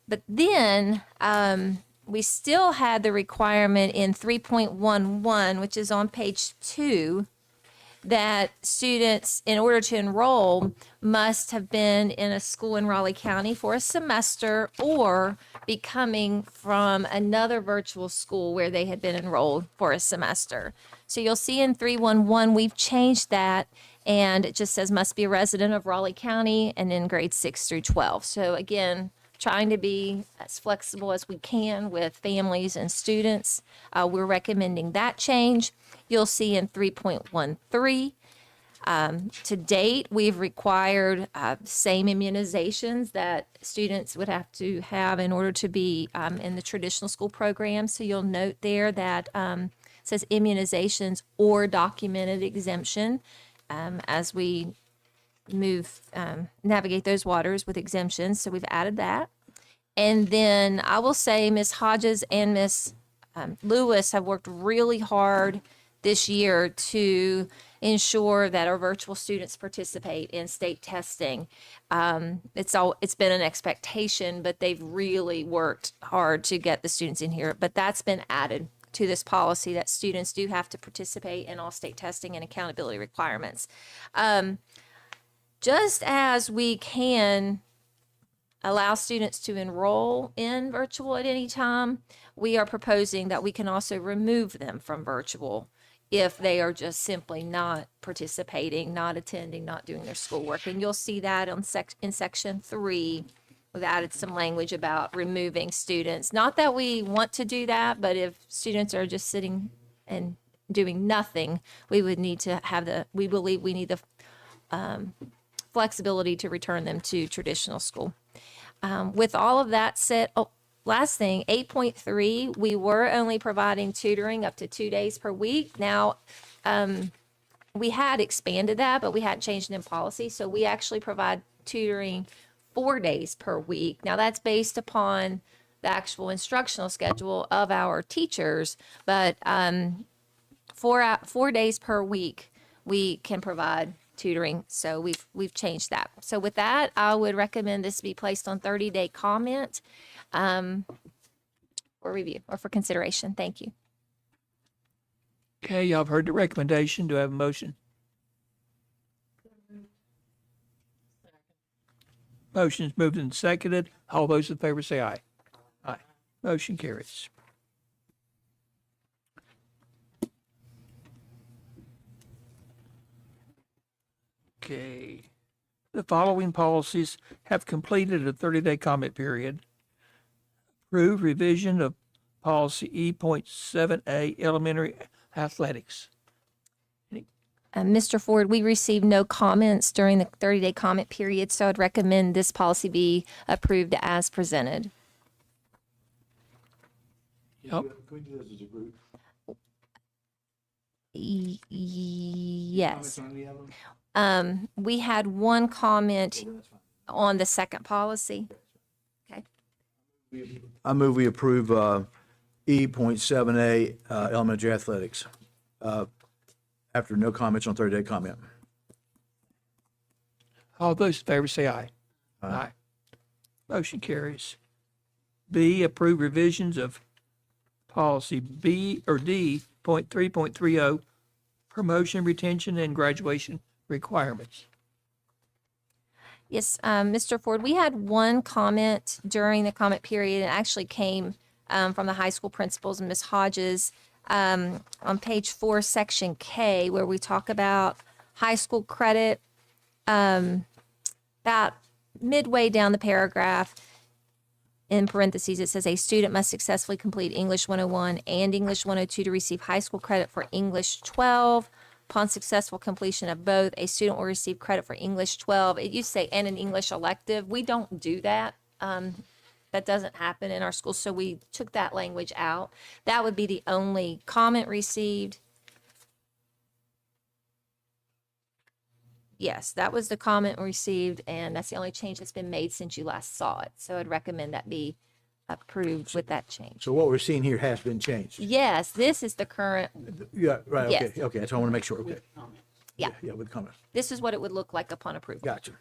But then we still had the requirement in 3.11, which is on page 2, that students, in order to enroll, must have been in a school in Raleigh County for a semester or be coming from another virtual school where they had been enrolled for a semester. So you'll see in 3.11, we've changed that, and it just says must be a resident of Raleigh County and in grades 6 through 12. So again, trying to be as flexible as we can with families and students. We're recommending that change. You'll see in 3.13, to date, we've required same immunizations that students would have to have in order to be in the traditional school program. So you'll note there that it says immunizations or documented exemption as we navigate those waters with exemptions. So we've added that. And then I will say Ms. Hodges and Ms. Lewis have worked really hard this year to ensure that our virtual students participate in state testing. It's been an expectation, but they've really worked hard to get the students in here. But that's been added to this policy, that students do have to participate in all state testing and accountability requirements. Just as we can allow students to enroll in virtual at any time, we are proposing that we can also remove them from virtual if they are just simply not participating, not attending, not doing their schoolwork. And you'll see that in section 3. We've added some language about removing students. Not that we want to do that, but if students are just sitting and doing nothing, we would need to have we believe we need the flexibility to return them to traditional school. With all of that said, last thing, 8.3, we were only providing tutoring up to 2 days per week. Now, we had expanded that, but we hadn't changed it in policy. So we actually provide tutoring 4 days per week. Now, that's based upon the actual instructional schedule of our teachers, but 4 days per week, we can provide tutoring. So we've changed that. So with that, I would recommend this be placed on 30-day comment for review or for consideration. Thank you. Okay, y'all have heard the recommendation. Do I have a motion? Motion's moved and seconded. All those in favor say aye. Aye. Motion carries. Okay. The following policies have completed a 30-day comment period. Approve revision of policy E.7A, elementary athletics. Mr. Ford, we received no comments during the 30-day comment period, so I'd recommend this policy be approved as presented. Yep. Can we do this as a group? Yes. Comments on any of them? We had one comment That's fine. on the second policy. Okay. I move we approve E.7A, elementary athletics, after no comments on 30-day comment. All those in favor say aye. Aye. Motion carries. B, approve revisions of policy D.3.30, promotion, retention, and graduation requirements. Yes, Mr. Ford, we had one comment during the comment period. It actually came from the high school principals and Ms. Hodges on page 4, section K, where we talk about high school credit. About midway down the paragraph, in parentheses, it says a student must successfully complete English 101 and English 102 to receive high school credit for English 12. Upon successful completion of both, a student will receive credit for English 12. It used to say, and an English elective. We don't do that. That doesn't happen in our schools, so we took that language out. That would be the only comment received. Yes, that was the comment received, and that's the only change that's been made since you last saw it. So I'd recommend that be approved with that change. So what we're seeing here has been changed. Yes, this is the current, Yeah, right, okay, Yes. okay, that's what I want to make sure, okay. Yeah. Yeah, with comment. this is what it would look like upon approval. Gotcha.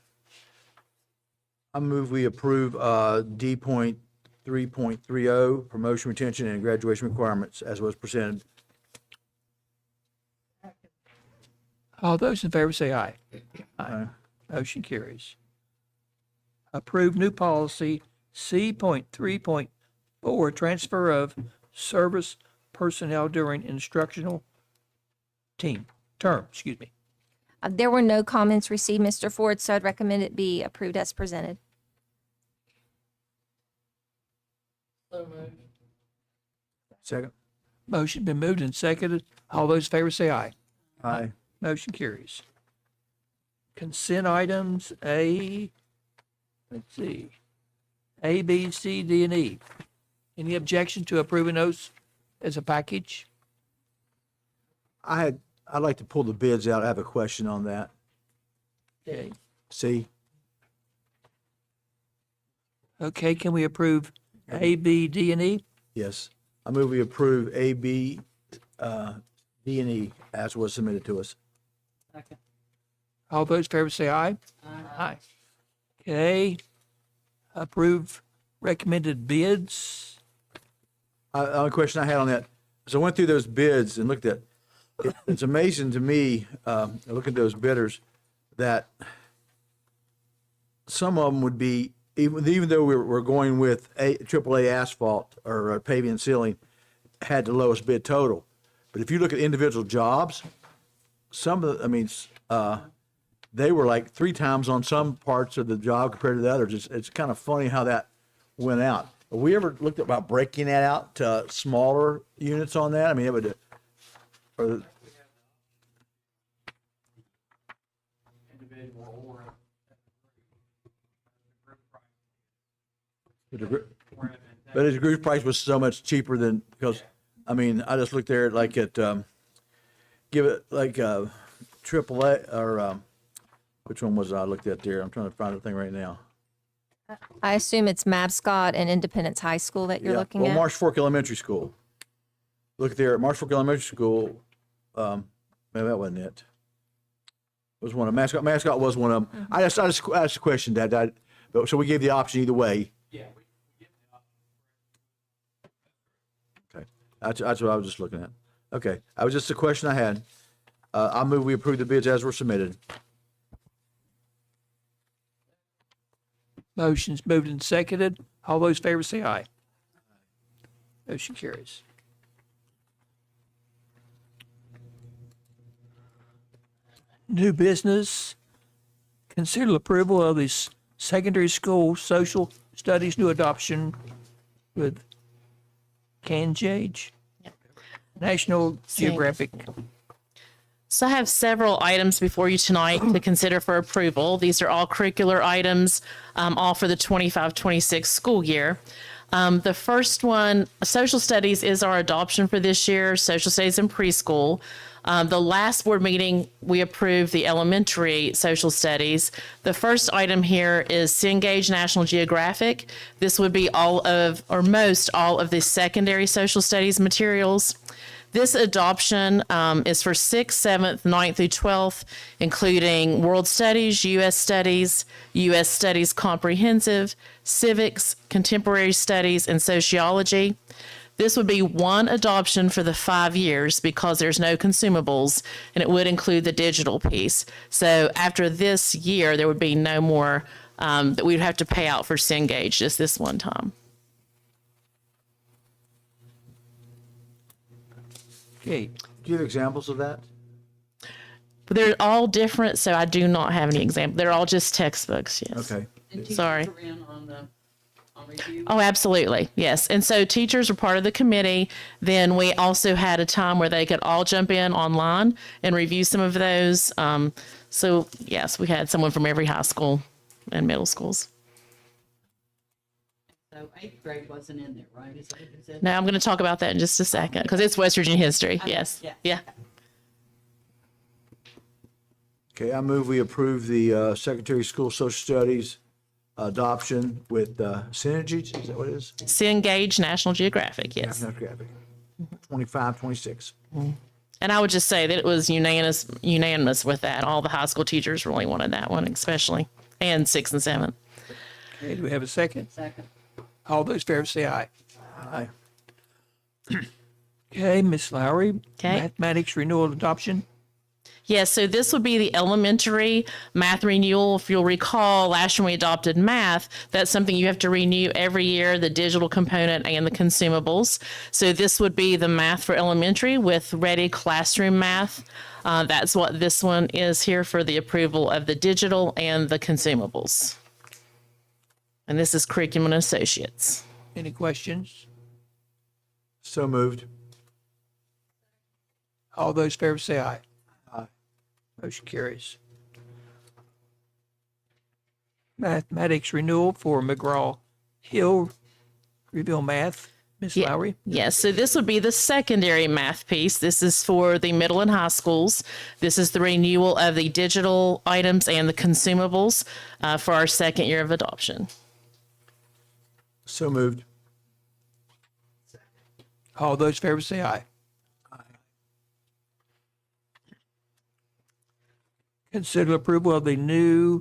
I move we approve D.3.30, promotion, retention, and graduation requirements as was presented. All those in favor say aye. Aye. Motion carries. Approve new policy C.3.4, transfer of service personnel during instructional term, excuse me. There were no comments received, Mr. Ford, so I'd recommend it be approved as presented. Second? Motion been moved and seconded. All those in favor say aye. Aye. Motion carries. Consent items A, let's see, A, B, C, D, and E. Any objection to approving those as a package? I'd like to pull the bids out. I have a question on that. Okay. C? Okay, can we approve A, B, D, and E? Yes. I move we approve A, B, D, and E as was submitted to us. All those in favor say aye. Aye. Okay. Approve recommended bids. The only question I had on that, so I went through those bids and looked at, it's amazing to me, looking at those bidders, that some of them would be, even though we're going with AAA asphalt or paving and sealing, had the lowest bid total. But if you look at individual jobs, some of the, I mean, they were like 3 times on some parts of the job compared to the others. It's kind of funny how that went out. Have we ever looked about breaking that out to smaller units on that? I mean, it would, or, but his group price was so much cheaper than, because, I mean, I just looked there like at, give it like AAA, or which one was I looked at there? I'm trying to find the thing right now. I assume it's Mabscott and Independence High School that you're Yeah, looking well, at? Marsh Fork Elementary School. Look there at Marsh Fork Elementary School. Maybe that wasn't it. It was one of Mascot. Mascot was one of them. I just asked a question, Dad. So we gave the option either way. Okay, that's what I was just looking at. Okay, that was just a question I had. I move we approve the bids as were submitted. Motion's moved and seconded. All those in favor say aye. Motion carries. New business. Consider approval of the secondary school social studies new adoption with CanJage. National Geographic. So I have several items before you tonight to consider for approval. These are all curricular items, all for the 25-26 school year. The first one, social studies, is our adoption for this year, social studies in preschool. The last board meeting, we approved the elementary social studies. The first item here is Cengage National Geographic. This would be all of, or most all of the secondary social studies materials. This adoption is for 6th, 7th, 9th through 12th, including World Studies, U.S. Studies Comprehensive, Civics, Contemporary Studies, and Sociology. This would be one adoption for the 5 years because there's no consumables, and it would include the digital piece. So after this year, there would be no more that we'd have to pay out for Cengage, just this one time. Okay. Do you have examples of that? But they're all different, so I do not have any examples. They're all just textbooks, yes. Okay. And teachers Sorry. are in on review? Oh, absolutely. Yes. And so teachers were part of the committee. Then we also had a time where they could all jump in online and review some of those. So yes, we had someone from every high school and middle schools. So 8th grade wasn't in there, right? Is that what you said? Now I'm going to talk about that in just a second because it's West Virginia history. Yes. Yeah. Yeah. Okay, I move we approve the Secretary of School Social Studies adoption with synergies, is that what it is? Cengage National Geographic. Yes. National Geographic. 25, 26. And I would just say that it was unanimous with that. All the high school teachers really wanted that one, especially, and 6th and 7th. Okay, do we have a second? Second. All those in favor say aye. Aye. Okay, Ms. Lowry. Okay. Mathematics renewal adoption. Yes, so this would be the elementary math renewal. If you'll recall, last year we adopted math. That's something you have to renew every year, the digital component and the consumables. So this would be the math for elementary with ready classroom math. That's what this one is here for the approval of the digital and the consumables. And this is Curriculum and Associates. Any questions? So moved. All those in favor say aye. Aye. Motion carries. Mathematics renewal for McGraw-Hill Reveal Math. Ms. Lowry? Yes, so this would be the secondary math piece. This is for the middle and high schools. This is the renewal of the digital items and the consumables for our second year of adoption. So moved. All those in favor say aye. Consider approval of the new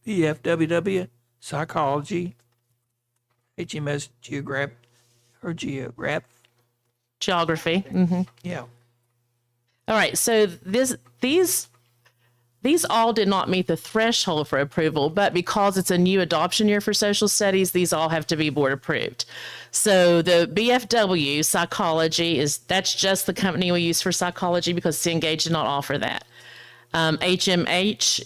BFWW Psychology HMS Geograph. Geography. Mm-hmm. Yeah. All right, so these all did not meet the threshold for approval, but because it's a new adoption year for social studies, these all have to be board approved. So the BFW psychology that's just the company we use for psychology because Cengage did not offer that. HMS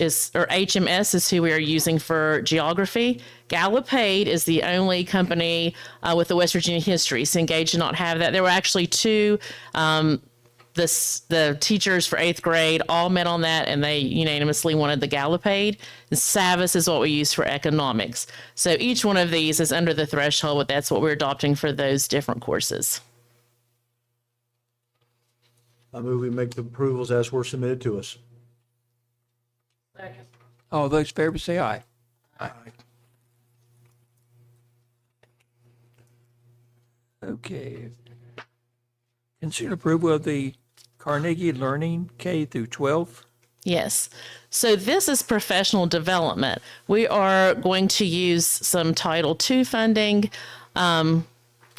is who we are using for geography. Gallipade is the only company with the West Virginia history. Cengage did not have that. There were actually two. The teachers for 8th grade all met on that, and they unanimously wanted the Gallipade. And Savas is what we use for economics. So each one of these is under the threshold, but that's what we're adopting for those different courses. I move we make the approvals as were submitted to us. All those in favor say aye. Aye. Okay. Consider approval of the Carnegie Learning K through 12. Yes. So this is professional development. We are going to use some Title II funding. We're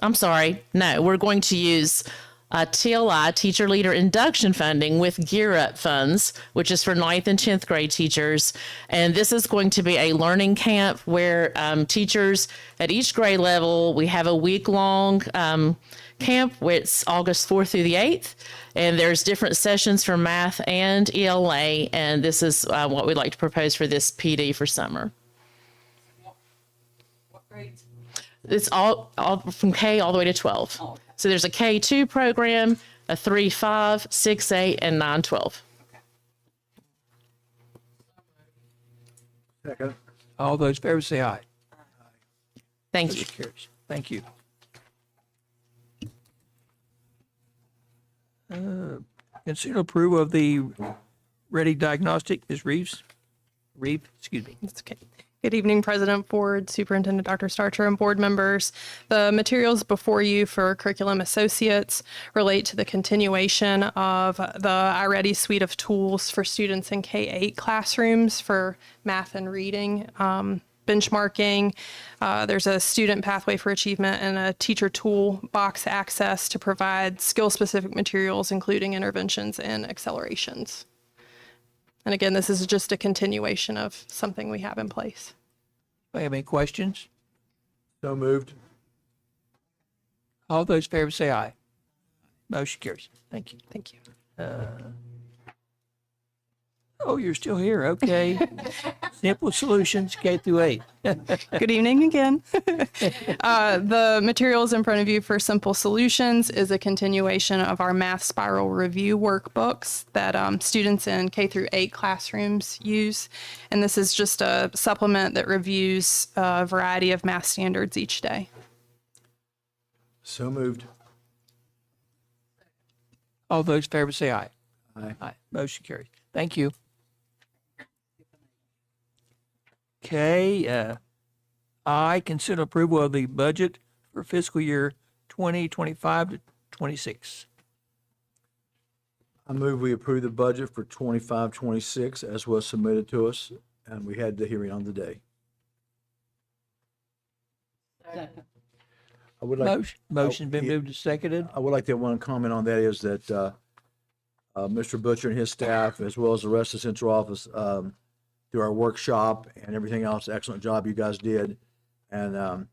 going to use TLI, Teacher Leader Induction Funding, with Gear Up funds, which is for 9th and 10th grade teachers. And this is going to be a learning camp where teachers at each grade level, we have a week-long camp where it's August 4th through the 8th. And there's different sessions for math and ELA. And this is what we'd like to propose for this PD for summer. What grades? It's all from K all the way to 12. Oh, okay. So there's a K2 program, a 3-5, 6-8, and 9-12. Second. All those in favor say aye. Thank you. Motion carries. Thank you. Consider approval of the Ready Diagnostic, Ms. Reeves, excuse me. It's okay. Good evening, President Ford, Superintendent Dr. Starcher, and board members. The materials before you for Curriculum Associates relate to the continuation of the iReady suite of tools for students in K-8 classrooms for math and reading, benchmarking. There's a student pathway for achievement and a teacher toolbox access to provide skill-specific materials, including interventions and accelerations. And again, this is just a continuation of something we have in place. Do I have any questions? So moved. All those in favor say aye. Motion carries. Thank you. Thank you. Oh, you're still here. Okay. Simple Solutions, K through 8. Good evening again. The materials in front of you for Simple Solutions is a continuation of our Math Spiral Review workbooks that students in K through 8 classrooms use. And this is just a supplement that reviews a variety of math standards each day. So moved. All those in favor say aye. Aye. Aye. Motion carries. Thank you. Okay, I consider approval of the budget for fiscal year 2025 to 26. I move we approve the budget for 25-26 as was submitted to us, and we had the hearing on the day. I would like, Motion been moved and seconded. I would like to have one comment on that is that Mr. Butcher and his staff, as well as the rest of the central office, through our workshop and everything else, excellent job you guys did. And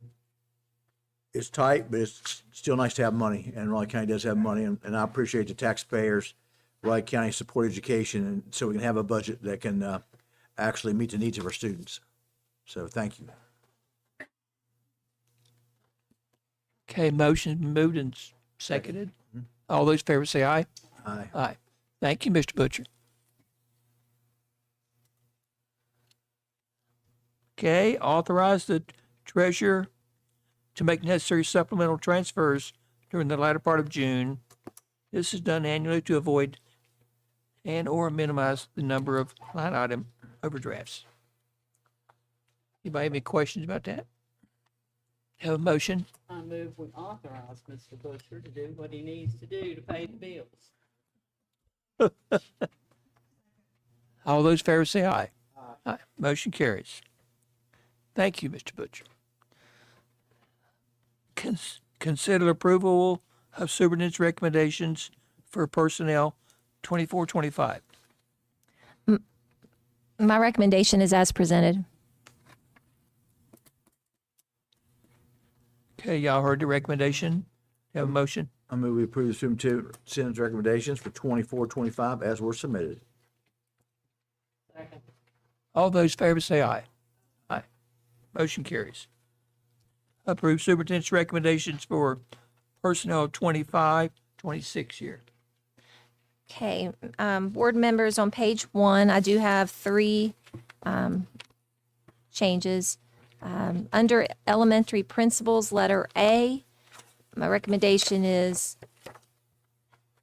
it's tight, but it's still nice to have money, and Raleigh County does have money, and I appreciate the taxpayers. Raleigh County support education, and so we can have a budget that can actually meet the needs of our students. So thank you. Okay, motion been moved and seconded. All those in favor say aye. Aye. Aye. Thank you, Mr. Butcher. Okay, authorize the treasurer to make necessary supplemental transfers during the latter part of June. This is done annually to avoid and/or minimize the number of line item overdrafts. Anybody have any questions about that? Have a motion? I move we authorize Mr. Butcher to do what he needs to do to pay the bills. All those in favor say aye. Aye. Motion carries. Thank you, Mr. Butcher. Consider approval of superintendent's recommendations for personnel 24-25. My recommendation is as presented. Okay, y'all heard the recommendation. Have a motion? I move we approve the superintendent's recommendations for 24-25 as were submitted. All those in favor say aye. Aye. Motion carries. Approve superintendent's recommendations for personnel 25-26 year. Okay, board members, on page 1, I do have 3 changes. Under elementary principals, letter A, my recommendation is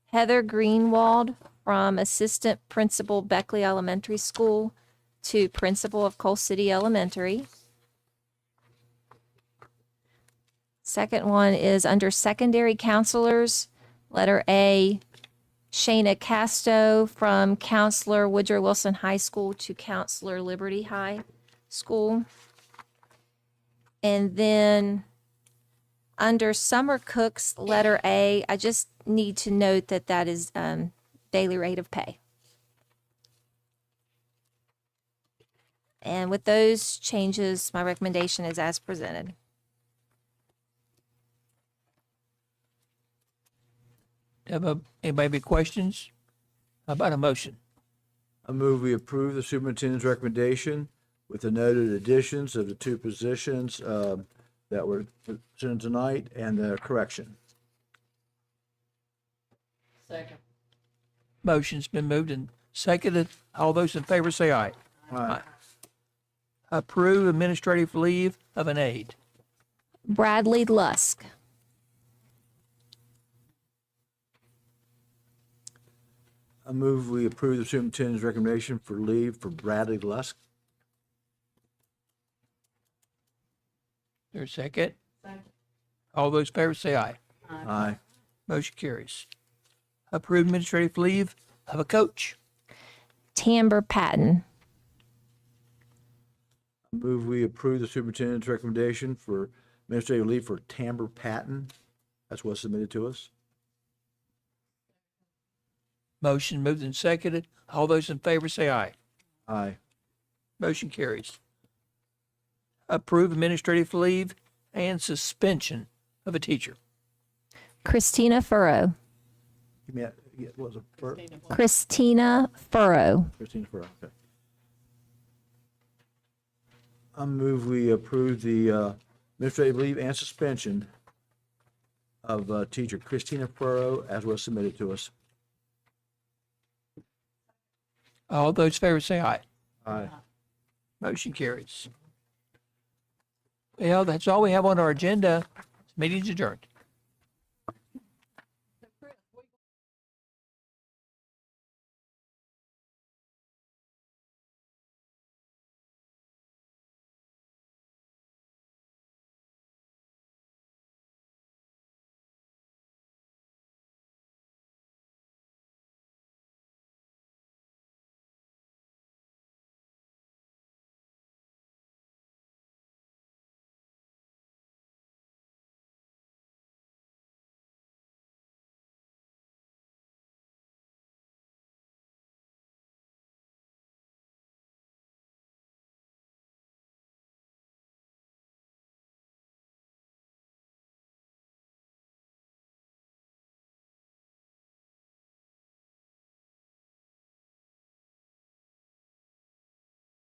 Heather Greenwald from assistant principal Beckley Elementary School to principal of Coal City Elementary. Second one is under secondary counselors, letter A, Shayna Casto from counselor Woodrow Wilson High School to counselor Liberty High School. And then under summer cooks, letter A, I just need to note that that is daily rate of pay. And with those changes, my recommendation is as presented. Anybody have any questions? How about a motion? I move we approve the superintendent's recommendation with the noted additions of the 2 positions that were presented tonight and the correction. Second. Motion's been moved and seconded. All those in favor say aye. Aye. Approve administrative leave of an aide. Bradley Lusk. I move we approve the superintendent's recommendation for leave for Bradley Lusk. There's a second. All those in favor say aye. Aye. Motion carries. Approve administrative leave of a coach. Tamber Patton. I move we approve the superintendent's recommendation for administrative leave for Tamber Patton. That's what's submitted to us. Motion moved and seconded. All those in favor say aye. Aye. Motion carries. Approve administrative leave and suspension of a teacher. Christina Furrow. Give me Yeah, what was it? Christina Furrow. Christina Furrow, okay. I move we approve the administrative leave and suspension of teacher Christina Furrow as was submitted to us. All those in favor say aye. Aye. Motion carries. Well, that's all we have on our agenda. Meeting's adjourned.